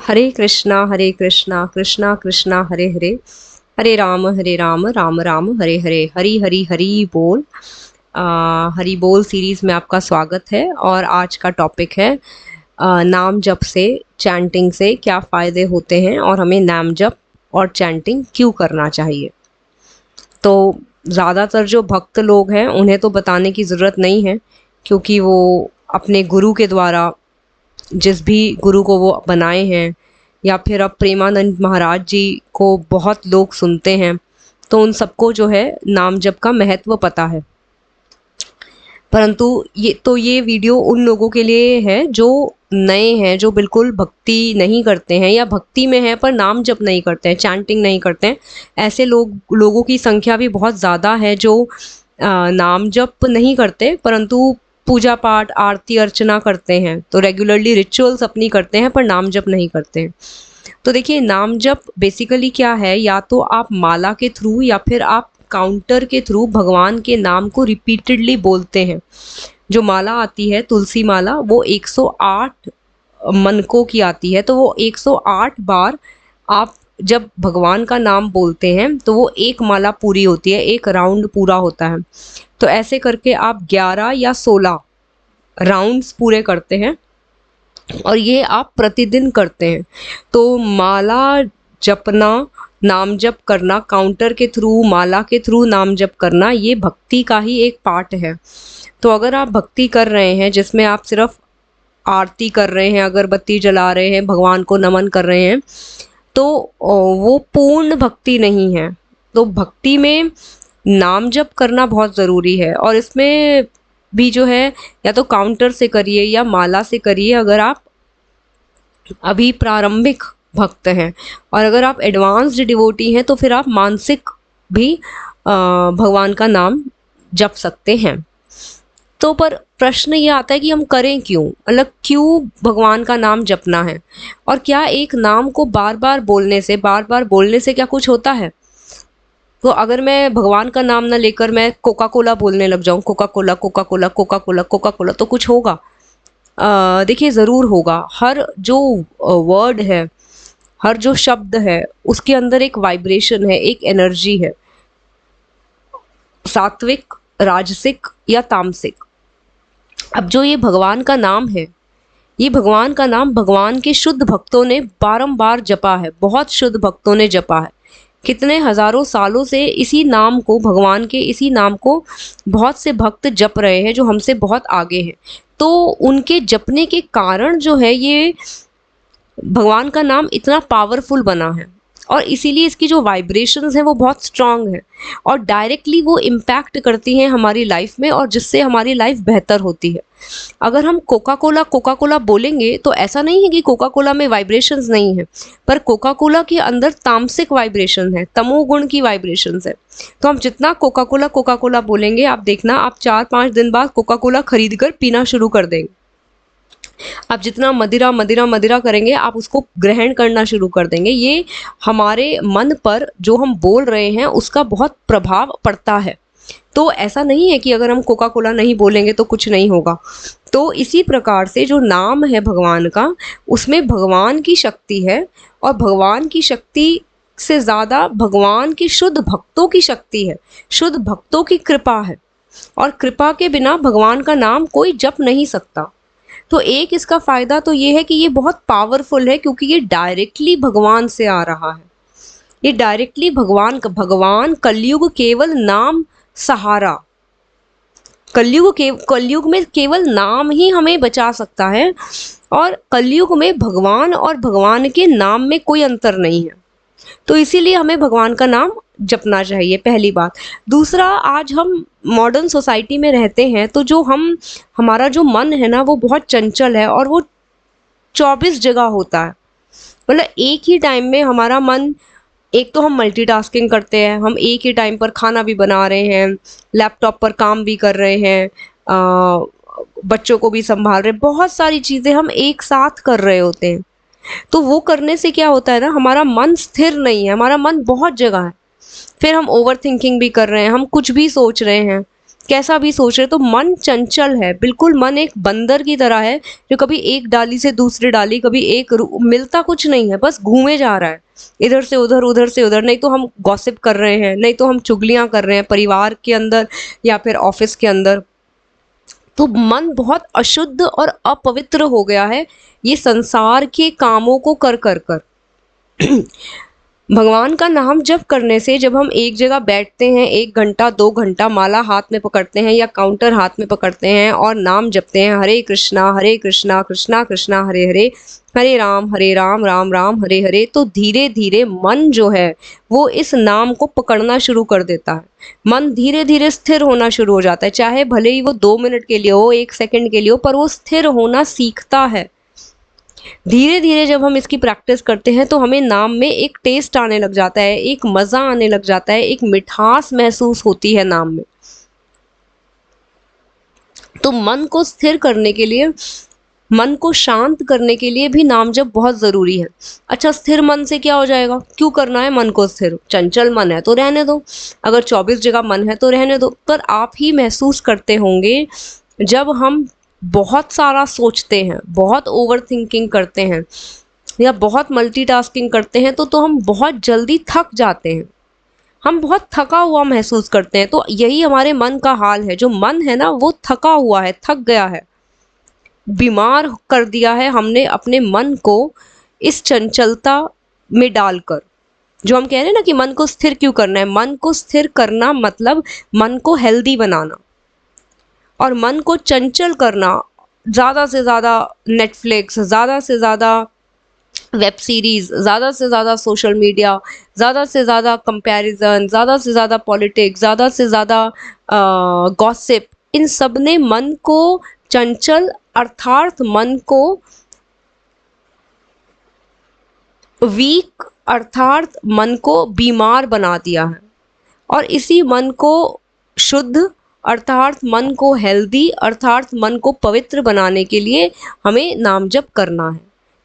हरे कृष्णा कृष्णा कृष्णा हरे हरे, हरे राम राम राम हरे हरे। हरी हरी हरी बोल। हरी बोल सीरीज में आपका स्वागत है। और आज का टॉपिक है नाम जप से, चैंटिंग से क्या फायदे होते हैं और हमें नाम जप और चैंटिंग क्यों करना चाहिए। तो ज़्यादातर जो भक्त लोग हैं उन्हें तो बताने की ज़रूरत नहीं है, क्योंकि वो अपने गुरु के द्वारा, जिस भी गुरु को वो बनाए हैं, या फिर अब प्रेमानंद महाराज जी को बहुत लोग सुनते हैं, तो उन सबको जो है नाम जप का महत्व पता है। परंतु ये वीडियो उन लोगों के लिए है जो नए हैं, जो बिल्कुल भक्ति नहीं करते हैं या भक्ति में है पर नाम जप नहीं करते हैं, चैंटिंग नहीं करते हैं। ऐसे लोगों की संख्या भी बहुत ज़्यादा है जो नाम जप नहीं करते परंतु पूजा पाठ आरती अर्चना करते हैं, तो रेगुलरली रिचुअल्स अपनी करते हैं पर नाम जप नहीं करते हैं। तो देखिए, नाम जप बेसिकली क्या है, या तो आप माला के थ्रू या फिर आप काउंटर के थ्रू भगवान के नाम को रिपीटेडली बोलते हैं। जो माला आती है तुलसी माला, वो 108 मनकों की आती है, तो वो 108 बार आप जब भगवान का नाम बोलते हैं तो वो एक माला पूरी होती है, एक राउंड पूरा होता है। तो ऐसे करके आप 11 या 16 राउंड्स पूरे करते हैं और ये आप प्रतिदिन करते हैं। तो माला जपना, नाम जप करना, काउंटर के थ्रू, माला के थ्रू नाम जप करना, ये भक्ति का ही एक पार्ट है। तो अगर आप भक्ति कर रहे हैं जिसमें आप सिर्फ आरती कर रहे हैं, अगरबत्ती जला रहे हैं, भगवान को नमन कर रहे हैं, तो वो पूर्ण भक्ति नहीं है। तो भक्ति में नाम जप करना बहुत ज़रूरी है, और इसमें भी जो है या तो काउंटर से करिए या माला से करिए अगर आप अभी प्रारंभिक भक्त हैं, और अगर आप एडवांस्ड डिवोटी हैं तो फिर आप मानसिक भी भगवान का नाम जप सकते हैं। तो पर प्रश्न ये आता है कि हम करें क्यों, मतलब क्यों भगवान का नाम जपना है, और क्या एक नाम को बार बार बोलने से क्या कुछ होता है। तो अगर मैं भगवान का नाम ना लेकर मैं कोका कोला बोलने लग जाऊं, Coca Cola Coca Cola Coca Cola Coca Cola, तो कुछ होगा? देखिए, ज़रूर होगा। हर जो वर्ड है, हर जो शब्द है, उसके अंदर एक वाइब्रेशन है, एक एनर्जी है, सात्विक, राजसिक या तामसिक। अब जो ये भगवान का नाम है, ये भगवान का नाम भगवान के शुद्ध भक्तों ने बारंबार जपा है, बहुत शुद्ध भक्तों ने जपा है। कितने हजारों सालों से इसी नाम को, भगवान के इसी नाम को बहुत से भक्त जप रहे हैं जो हमसे बहुत आगे हैं। तो उनके जपने के कारण जो है ये भगवान का नाम इतना पावरफुल बना है, और इसीलिए इसकी जो वाइब्रेशंस हैं वो बहुत स्ट्रांग है, और डायरेक्टली वो इम्पैक्ट करती हैं हमारी लाइफ में, और जिससे हमारी लाइफ बेहतर होती है। अगर हम कोका कोला बोलेंगे तो ऐसा नहीं है कि कोका कोला में वाइब्रेशंस नहीं है, पर कोका कोला के अंदर तामसिक वाइब्रेशन है, तमोगुण की वाइब्रेशंस है। तो हम जितना कोका कोला बोलेंगे, आप देखना, आप 4-5 दिन बाद कोका कोला खरीद कर पीना शुरू कर देंगे। आप जितना मदिरा मदिरा मदिरा करेंगे, आप उसको ग्रहण करना शुरू कर देंगे। ये हमारे मन पर जो हम बोल रहे हैं उसका बहुत प्रभाव पड़ता है। तो ऐसा नहीं है कि अगर हम कोका कोला नहीं बोलेंगे तो कुछ नहीं होगा। तो इसी प्रकार से जो नाम है भगवान का, उसमें भगवान की शक्ति है, और भगवान की शक्ति से ज़्यादा भगवान की शुद्ध भक्तों की शक्ति है, शुद्ध भक्तों की कृपा है, और कृपा के बिना भगवान का नाम कोई जप नहीं सकता। तो एक इसका फायदा तो ये है कि ये बहुत पावरफुल है, क्योंकि ये डायरेक्टली भगवान से आ रहा है। ये डायरेक्टली भगवान कलयुग केवल नाम सहारा, कलयुग में केवल नाम ही हमें बचा सकता है, और कलयुग में भगवान और भगवान के नाम में कोई अंतर नहीं है। तो इसीलिए हमें भगवान का नाम जपना चाहिए, पहली बात। दूसरा, आज हम मॉडर्न सोसाइटी में रहते हैं, तो हमारा जो मन है ना वो बहुत चंचल है, और वो 24 जगह होता है। मतलब एक ही टाइम में हमारा मन, एक तो हम मल्टीटास्किंग करते हैं, हम एक ही टाइम पर खाना भी बना रहे हैं, लैपटॉप पर काम भी कर रहे हैं, बच्चों को भी संभाल रहे हैं, बहुत सारी चीज़ें हम एक साथ कर रहे होते हैं। तो वो करने से क्या होता है ना, हमारा मन स्थिर नहीं है, हमारा मन बहुत जगह है। फिर हम ओवर थिंकिंग भी कर रहे हैं, हम कुछ भी सोच रहे हैं, कैसा भी सोच रहे, तो मन चंचल है, बिल्कुल मन एक बंदर की तरह है जो कभी एक डाली से दूसरी डाली, कभी मिलता कुछ नहीं है, बस घूमे जा रहा है इधर से उधर, उधर से उधर। नहीं तो हम गॉसिप कर रहे हैं, नहीं तो हम चुगलियां कर रहे हैं परिवार के अंदर या फिर ऑफिस के अंदर। तो मन बहुत अशुद्ध और अपवित्र हो गया है ये संसार के कामों को कर कर कर। भगवान का नाम जप करने से, जब हम एक जगह बैठते हैं 1 घंटा 2 घंटा, माला हाथ में पकड़ते हैं या काउंटर हाथ में पकड़ते हैं और नाम जपते हैं, हरे कृष्णा कृष्णा कृष्णा हरे हरे, हरे राम राम राम हरे हरे, तो धीरे धीरे मन जो है वो इस नाम को पकड़ना शुरू कर देता है। मन धीरे धीरे स्थिर होना शुरू हो जाता है, चाहे भले ही वो 2 मिनट के लिए हो, 1 सेकंड के लिए हो, पर वो स्थिर होना सीखता है। धीरे धीरे जब हम इसकी प्रैक्टिस करते हैं तो हमें नाम में एक टेस्ट आने लग जाता है, एक मजा आने लग जाता है, एक मिठास महसूस होती है नाम में। तो मन को स्थिर करने के लिए, मन को शांत करने के लिए भी नाम जप बहुत जरूरी है। अच्छा, स्थिर मन से क्या हो जाएगा? क्यों करना है मन को स्थिर? चंचल मन है तो रहने दो, अगर 24 जगह मन है तो रहने दो। पर आप ही महसूस करते होंगे जब हम बहुत सारा सोचते हैं, बहुत ओवर थिंकिंग करते हैं या बहुत मल्टीटास्किंग करते हैं तो हम बहुत जल्दी थक जाते हैं, हम बहुत थका हुआ महसूस करते हैं। तो यही हमारे मन का हाल है। जो मन है ना वो थका हुआ है, थक गया है, बीमार कर दिया है हमने अपने मन को इस चंचलता में डालकर। जो हम कह रहे हैं ना कि मन को स्थिर क्यों करना है, मन को स्थिर करना मतलब मन को हेल्दी बनाना, और मन को चंचल करना, ज़्यादा से ज़्यादा नेटफ्लिक्स, ज़्यादा से ज़्यादा वेब सीरीज, ज़्यादा से ज़्यादा सोशल मीडिया, ज़्यादा से ज़्यादा कंपैरिजन, ज़्यादा से ज़्यादा पॉलिटिक्स, ज़्यादा से ज़्यादा गॉसिप, इन सब ने मन को चंचल अर्थात मन को वीक अर्थात मन को बीमार बना दिया है। और इसी मन को शुद्ध अर्थात मन को हेल्दी अर्थात मन को पवित्र बनाने के लिए हमें नाम जप करना है।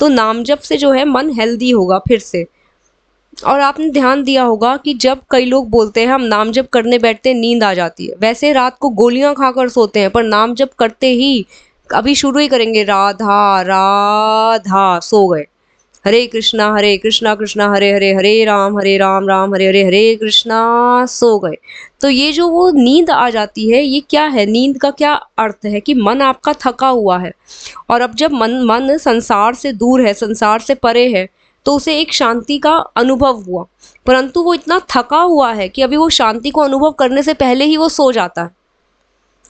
तो नाम जप से जो है मन हेल्दी होगा फिर से। और आपने ध्यान दिया होगा कि जब कई लोग बोलते हैं हम नाम जप करने बैठते हैं नींद आ जाती है, वैसे रात को गोलियां खाकर सोते हैं, पर नाम जप करते ही अभी शुरू ही करेंगे राधा राधा, सो गए। हरे कृष्णा कृष्णा हरे हरे, हरे राम राम हरे हरे, हरे कृष्णा, सो गए। तो ये जो वो नींद आ जाती है, ये क्या है? नींद का क्या अर्थ है कि मन आपका थका हुआ है, और अब जब मन संसार से दूर है, संसार से परे है, तो उसे एक शांति का अनुभव हुआ, परंतु वो इतना थका हुआ है कि अभी वो शांति को अनुभव करने से पहले ही वो सो जाता है।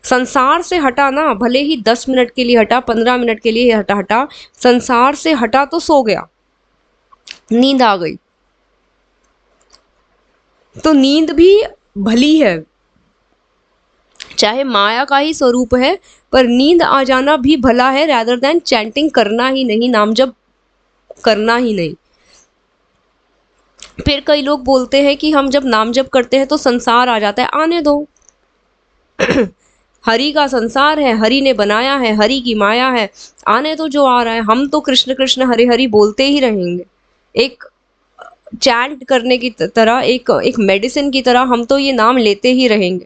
संसार से हटा ना, भले ही 10 मिनट के लिए हटा, 15 मिनट के लिए हटा, संसार से हटा तो सो गया, नींद आ गई। तो नींद भी भली है, चाहे माया का ही स्वरूप है, पर नींद आ जाना भी भला है, रादर देन चैंटिंग करना ही नहीं, नाम जप करना ही नहीं। फिर कई लोग बोलते हैं कि हम जब नाम जप करते हैं तो संसार आ जाता है। आने दो। हरि का संसार है, हरि ने बनाया है, हरि की माया है, आने तो जो आ रहा है। हम तो कृष्ण कृष्ण हरि हरि बोलते ही रहेंगे, एक चैंट करने की तरह, एक मेडिसिन की तरह हम तो ये नाम लेते ही रहेंगे।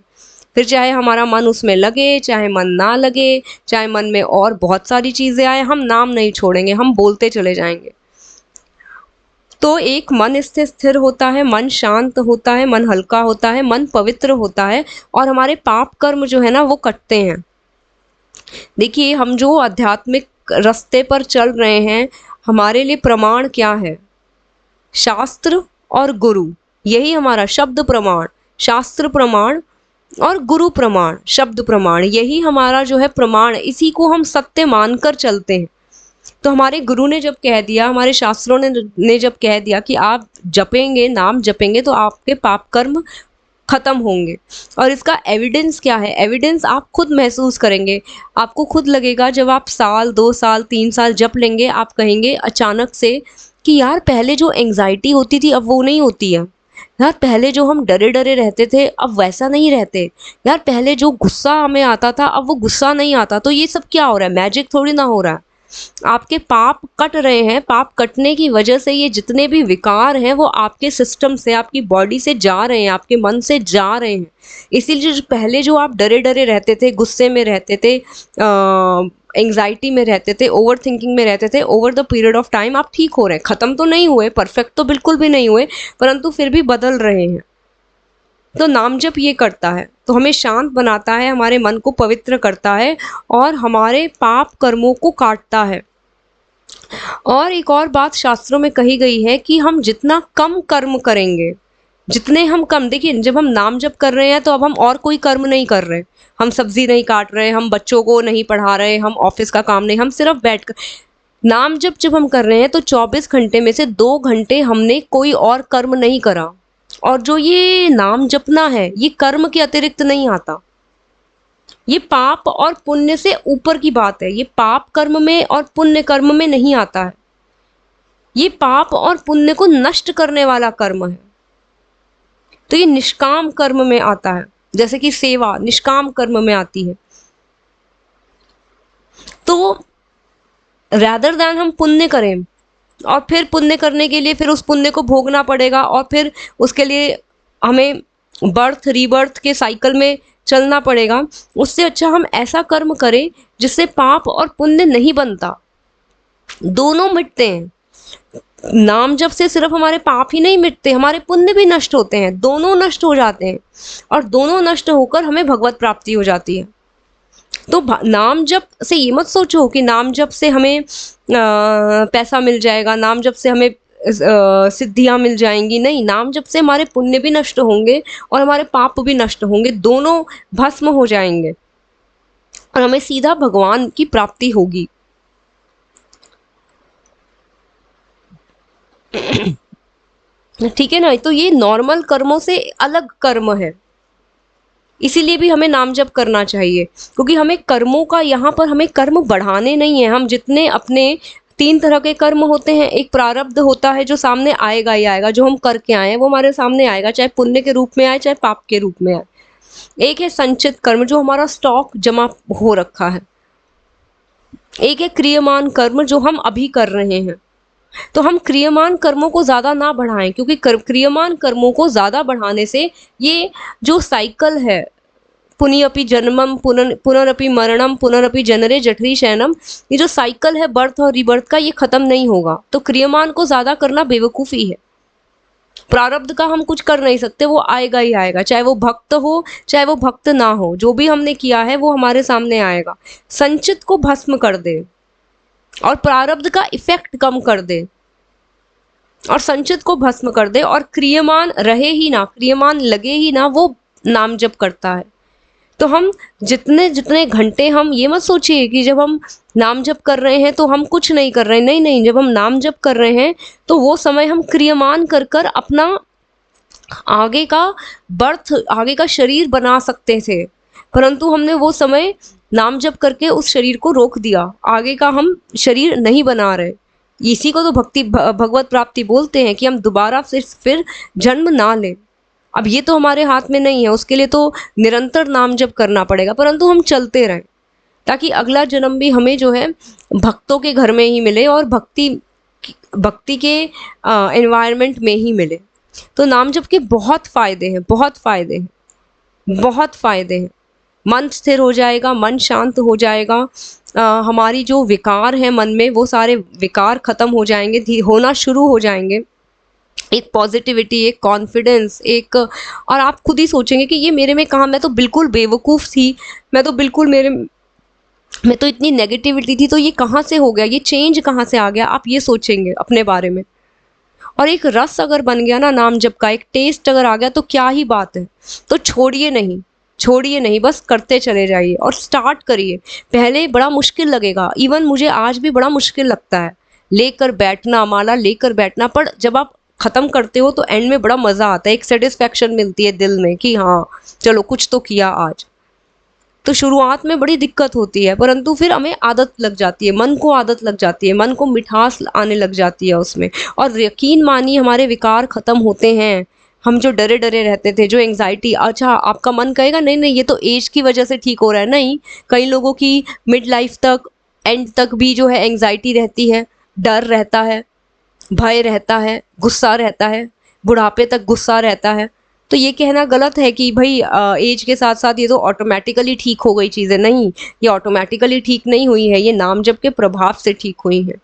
फिर चाहे हमारा मन उसमें लगे, चाहे मन ना लगे, चाहे मन में और बहुत सारी चीजें आए, हम नाम नहीं छोड़ेंगे, हम बोलते चले जाएंगे। तो एक मन इससे स्थिर होता है, मन शांत होता है, मन हल्का होता है, मन पवित्र होता है, और हमारे पाप कर्म जो है ना वो कटते हैं। देखिए, हम जो आध्यात्मिक रास्ते पर चल रहे हैं, हमारे लिए प्रमाण क्या है? शास्त्र और गुरु, यही हमारा शब्द प्रमाण, शास्त्र प्रमाण और गुरु प्रमाण, शब्द प्रमाण, यही हमारा जो है प्रमाण, इसी को हम सत्य मानकर चलते हैं। तो हमारे गुरु ने जब कह दिया, हमारे शास्त्रों ने जब कह दिया कि आप जपेंगे, नाम जपेंगे, तो आपके पाप कर्म खत्म होंगे। और इसका एविडेंस क्या है? एविडेंस आप खुद महसूस करेंगे, आपको खुद लगेगा जब आप 1 साल 2 साल 3 साल जप लेंगे, आप कहेंगे अचानक से कि यार पहले जो एंग्जाइटी होती थी अब वो नहीं होती है, यार पहले जो हम डरे डरे रहते थे अब वैसा नहीं रहते, यार पहले जो गुस्सा हमें आता था अब वो गुस्सा नहीं आता। तो ये सब क्या हो रहा है? मैजिक थोड़ी ना हो रहा है, आपके पाप कट रहे हैं, पाप कटने की वजह से ये जितने भी विकार हैं वो आपके सिस्टम से, आपकी बॉडी से जा रहे हैं, आपके मन से जा रहे हैं। इसीलिए जो पहले जो आप डरे डरे रहते थे, गुस्से में रहते थे, एंग्जाइटी में रहते थे, ओवर थिंकिंग में रहते थे, over the period of time आप ठीक हो रहे हैं। ख़त्म तो नहीं हुए, परफेक्ट तो बिल्कुल भी नहीं हुए, परंतु फिर भी बदल रहे हैं। तो नाम जप ये करता है, तो हमें शांत बनाता है, हमारे मन को पवित्र करता है और हमारे पाप कर्मों को काटता है। और एक और बात शास्त्रों में कही गई है कि हम जितना कम कर्म करेंगे, जितने हम कम, देखिए जब हम नाम जप कर रहे हैं तो अब हम और कोई कर्म नहीं कर रहे, हम सब्जी नहीं काट रहे, हम बच्चों को नहीं पढ़ा रहे, हम ऑफिस का काम नहीं, हम सिर्फ बैठ कर नाम जप जब हम कर रहे हैं तो 24 घंटे में से 2 घंटे हमने कोई और कर्म नहीं करा। और जो ये नाम जपना है ये कर्म के अतिरिक्त नहीं आता, ये पाप और पुण्य से ऊपर की बात है, ये पाप कर्म में और पुण्य कर्म में नहीं आता है, ये पाप और पुण्य को नष्ट करने वाला कर्म है। तो ये निष्काम कर्म में आता है, जैसे कि सेवा निष्काम कर्म में आती है। तो रैदर दैन हम पुण्य करें और फिर पुण्य करने के लिए फिर उस पुण्य को भोगना पड़ेगा और फिर उसके लिए हमें बर्थ रीबर्थ के साइकिल में चलना पड़ेगा, उससे अच्छा हम ऐसा कर्म करें जिससे पाप और पुण्य नहीं बनता, दोनों मिटते हैं। नाम जप से सिर्फ हमारे पाप ही नहीं मिटते, हमारे पुण्य भी नष्ट होते हैं, दोनों नष्ट हो जाते हैं और दोनों नष्ट होकर हमें भगवत प्राप्ति हो जाती है। तो नाम जप से ये मत सोचो कि नाम जप से हमें पैसा मिल जाएगा, नाम जप से हमें सिद्धियां मिल जाएंगी, नहीं, नाम जप से हमारे पुण्य भी नष्ट होंगे और हमारे पाप भी नष्ट होंगे, दोनों भस्म हो जाएंगे और हमें सीधा भगवान की प्राप्ति होगी। ठीक है ना। तो ये नॉर्मल कर्मों से अलग कर्म है, इसीलिए भी हमें नाम जप करना चाहिए, क्योंकि हमें कर्मों का, यहाँ पर हमें कर्म बढ़ाने नहीं है। हम जितने अपने 3 तरह के कर्म होते हैं, एक प्रारब्ध होता है जो सामने आएगा ही आएगा, जो हम करके आए हैं वो हमारे सामने आएगा, चाहे पुण्य के रूप में आए चाहे पाप के रूप में आए। एक है संचित कर्म जो हमारा स्टॉक जमा हो रखा है, एक है क्रियमान कर्म जो हम अभी कर रहे हैं। तो हम क्रियमान कर्मों को ज़्यादा ना बढ़ाएं, क्योंकि क्रियमान कर्मों को ज़्यादा बढ़ाने से ये जो साइकिल है, पुनरपि जन्मम पुनरपि मरणम पुनरपि जनरे जठरी शयनम, ये जो साइकिल है बर्थ और रिबर्थ का, ये खत्म नहीं होगा। तो क्रियमान को ज़्यादा करना बेवकूफ़ी है। प्रारब्ध का हम कुछ कर नहीं सकते, वो आएगा ही आएगा, चाहे वो भक्त हो चाहे वो भक्त ना हो, जो भी हमने किया है वो हमारे सामने आएगा। संचित को भस्म कर दे और प्रारब्ध का इफेक्ट कम कर दे और संचित को भस्म कर दे और क्रियमान रहे ही ना, क्रियमान लगे ही ना, वो नाम जप करता है। तो हम जितने जितने घंटे, हम ये मत सोचिए कि जब हम नाम जप कर रहे हैं तो हम कुछ नहीं कर रहे हैं, नहीं नहीं, जब हम नाम जप कर रहे हैं तो वो समय हम क्रियमान कर कर अपना आगे का बर्थ, आगे का शरीर बना सकते थे, परंतु हमने वो समय नाम जप करके उस शरीर को रोक दिया, आगे का हम शरीर नहीं बना रहे। इसी को तो भगवत प्राप्ति बोलते हैं कि हम दोबारा फिर जन्म ना लें। अब ये तो हमारे हाथ में नहीं है, उसके लिए तो निरंतर नाम जप करना पड़ेगा, परंतु हम चलते रहें ताकि अगला जन्म भी हमें जो है भक्तों के घर में ही मिले और भक्ति के एनवायरनमेंट में ही मिले। तो नाम जप के बहुत फायदे हैं, बहुत फायदे हैं, बहुत फायदे हैं। मन स्थिर हो जाएगा, मन शांत हो जाएगा, हमारी जो विकार है मन में वो सारे विकार खत्म हो जाएंगे, होना शुरू हो जाएंगे। एक पॉजिटिविटी, एक कॉन्फिडेंस, एक, और आप खुद ही सोचेंगे कि ये मेरे में कहाँ, मैं तो बिल्कुल बेवकूफ़ थी, मैं तो बिल्कुल मैं तो इतनी नेगेटिविटी थी, तो ये कहाँ से हो गया, ये चेंज कहाँ से आ गया, आप ये सोचेंगे अपने बारे में। और एक रस अगर बन गया ना नाम जप का, एक टेस्ट अगर आ गया तो क्या ही बात है। तो छोड़िए नहीं, छोड़िए नहीं, बस करते चले जाइए और स्टार्ट करिए। पहले बड़ा मुश्किल लगेगा, इवन मुझे आज भी बड़ा मुश्किल लगता है लेकर बैठना, माला लेकर बैठना, पर जब आप ख़त्म करते हो तो एंड में बड़ा मज़ा आता है, एक सेटिस्फेक्शन मिलती है दिल में कि हाँ चलो कुछ तो किया आज। तो शुरुआत में बड़ी दिक्कत होती है, परंतु फिर हमें आदत लग जाती है, मन को आदत लग जाती है, मन को मिठास आने लग जाती है उसमें, और यकीन मानिए हमारे विकार ख़त्म होते हैं। हम जो डरे डरे रहते थे, जो एंग्जाइटी, अच्छा आपका मन कहेगा नहीं नहीं ये तो एज की वजह से ठीक हो रहा है, नहीं, कई लोगों की मिड लाइफ तक एंड तक भी जो है एंजाइटी रहती है, डर रहता है, भय रहता है, गुस्सा रहता है, बुढ़ापे तक गुस्सा रहता है। तो ये कहना गलत है कि भाई एज के साथ साथ ये तो ऑटोमेटिकली ठीक हो गई चीज़ें। नहीं, ये ऑटोमेटिकली ठीक नहीं हुई है, ये नाम जप के प्रभाव से ठीक हुई है।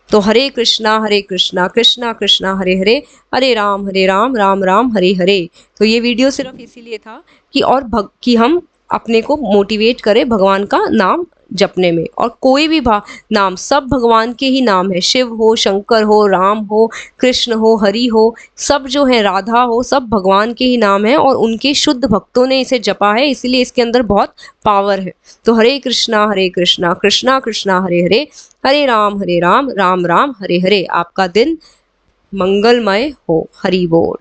तो हरे कृष्णा कृष्णा कृष्णा हरे हरे, हरे राम राम राम हरे हरे। तो ये वीडियो सिर्फ इसीलिए था कि कि हम अपने को मोटिवेट करें भगवान का नाम जपने में। और कोई भी नाम, सब भगवान के ही नाम है, शिव हो, शंकर हो, राम हो, कृष्ण हो, हरि हो, सब जो है, राधा हो, सब भगवान के ही नाम है और उनके शुद्ध भक्तों ने इसे जपा है, इसलिए इसके अंदर बहुत पावर है। तो हरे कृष्णा कृष्णा कृष्णा हरे हरे, हरे राम राम राम हरे हरे। आपका दिन मंगलमय हो। हरि बोल।